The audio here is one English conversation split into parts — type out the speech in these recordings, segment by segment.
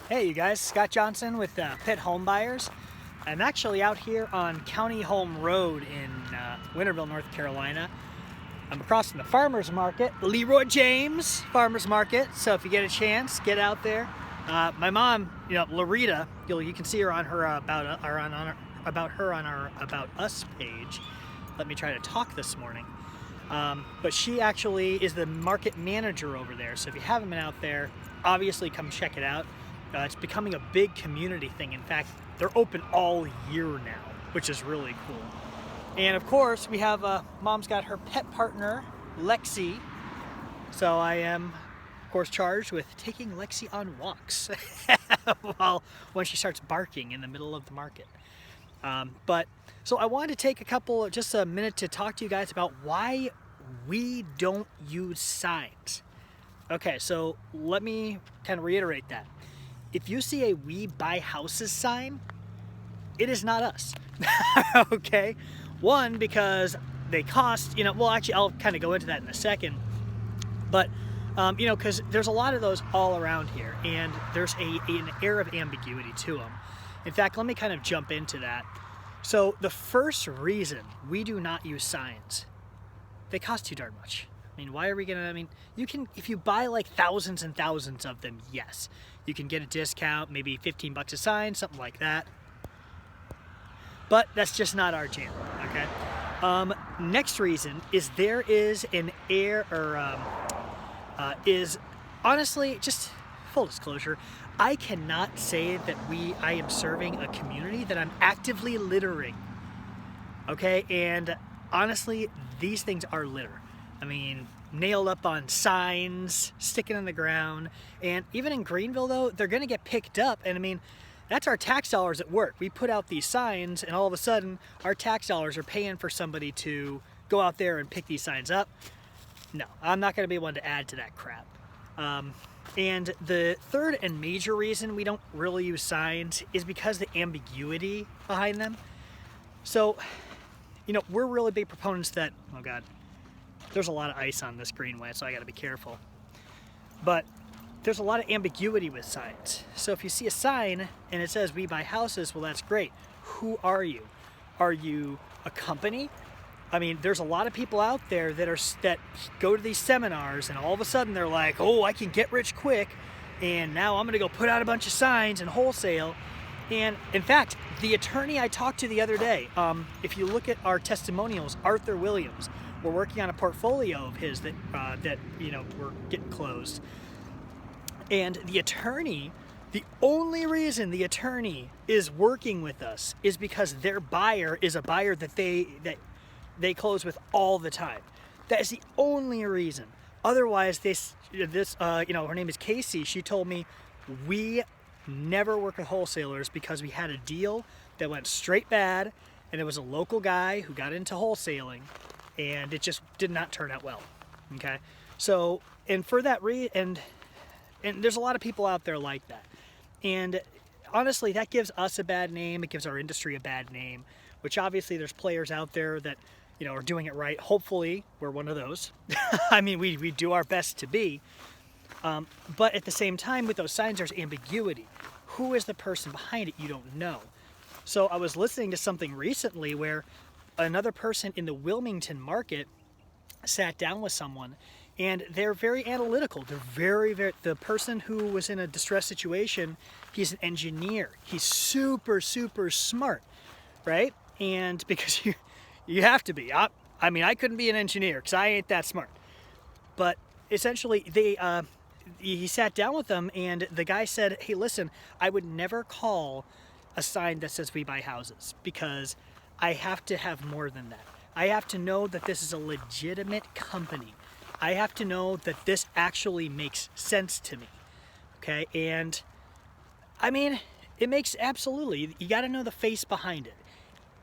Hey you guys, Scott Johnson with Pitt Home Buyers. I'm actually out here on County Home Road in Winterville, North Carolina. I'm across from the farmer's market, Leroy James Farmer's Market. So if you get a chance, get out there. My mom, Larita, you can see her on her About Her on our About Us page. Let me try to talk this morning. But she actually is the market manager over there. So if you haven't been out there, obviously come check it out. It's becoming a big community thing. In fact, they're open all year now, which is really cool. And of course, we have Mom's got her pet partner, Lexi. So I am, of course, charged with taking Lexi on walks when she starts barking in the middle of the market. So I wanted to take just a minute to talk to you guys about why we don't use signs. Okay, so let me kind of reiterate that. If you see a "We Buy Houses" sign, it is not us. Okay? One, because they cost, well, actually, I'll kind of go into that in a second. But, because there's a lot of those all around here, and there's an air of ambiguity to them. In fact, let me kind of jump into that. So the first reason we do not use signs, they cost too darn much. Why are we gonna, you can, if you buy like thousands and thousands of them, yes, you can get a discount, maybe 15 bucks a sign, something like that. But that's just not our jam, okay? Next reason is there is an air, is honestly, just full disclosure, I cannot say that I am serving a community that I'm actively littering, okay? And honestly, these things are litter. Nailed up on signs, sticking in the ground. And even in Greenville, though, they're going to get picked up. And that's our tax dollars at work. We put out these signs, and all of a sudden, our tax dollars are paying for somebody to go out there and pick these signs up. No, I'm not going to be one to add to that crap. And the third and major reason we don't really use signs is because the ambiguity behind them. So, we're really big proponents that, oh God, there's a lot of ice on this greenway, so I gotta be careful. But there's a lot of ambiguity with signs. So if you see a sign and it says "We Buy Houses," well, that's great. Who are you? Are you a company? There's a lot of people out there that go to these seminars, and all of a sudden they're like, oh, I can get rich quick, and now I'm gonna go put out a bunch of signs and wholesale. And in fact, the attorney I talked to the other day, if you look at our testimonials, Arthur Williams, we're working on a portfolio of his that we're getting closed. And the attorney, the only reason the attorney is working with us is because their buyer is a buyer that they close with all the time. That is the only reason. Otherwise, her name is Casey. She told me we never work with wholesalers because we had a deal that went straight bad, and it was a local guy who got into wholesaling, and it just did not turn out well. Okay, so and for that reason, and there's a lot of people out there like that, and honestly, that gives us a bad name. It gives our industry a bad name. Which obviously there's players out there that are doing it right. Hopefully, we're one of those. We do our best to be. But at the same time, with those signs, there's ambiguity. Who is the person behind it? You don't know. So I was listening to something recently where another person in the Wilmington market sat down with someone, and they're very analytical. They're very, the person who was in a distressed situation, he's an engineer. He's super, super smart, right? And because you have to be. I couldn't be an engineer because I ain't that smart. But essentially, he sat down with them, and the guy said, hey, listen, I would never call a sign that says "We Buy Houses" because I have to have more than that. I have to know that this is a legitimate company. I have to know that this actually makes sense to me. Okay? And it makes absolutely, you got to know the face behind it.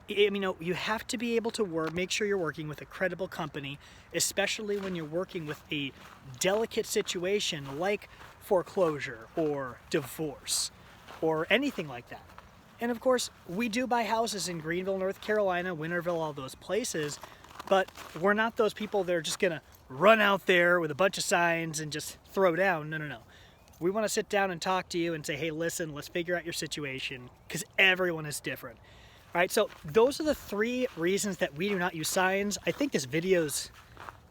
You have to be able to make sure you're working with a credible company, especially when you're working with a delicate situation like foreclosure or divorce or anything like that. And of course, we do buy houses in Greenville, North Carolina, Winterville, all those places, but we're not those people that are just gonna run out there with a bunch of signs and just throw down. No. We want to sit down and talk to you and say, hey, listen, let's figure out your situation, because everyone is different. All right, so those are the 3 reasons that we do not use signs. I think this video's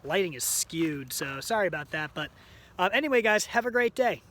lighting is skewed, so sorry about that. But anyway, guys, have a great day.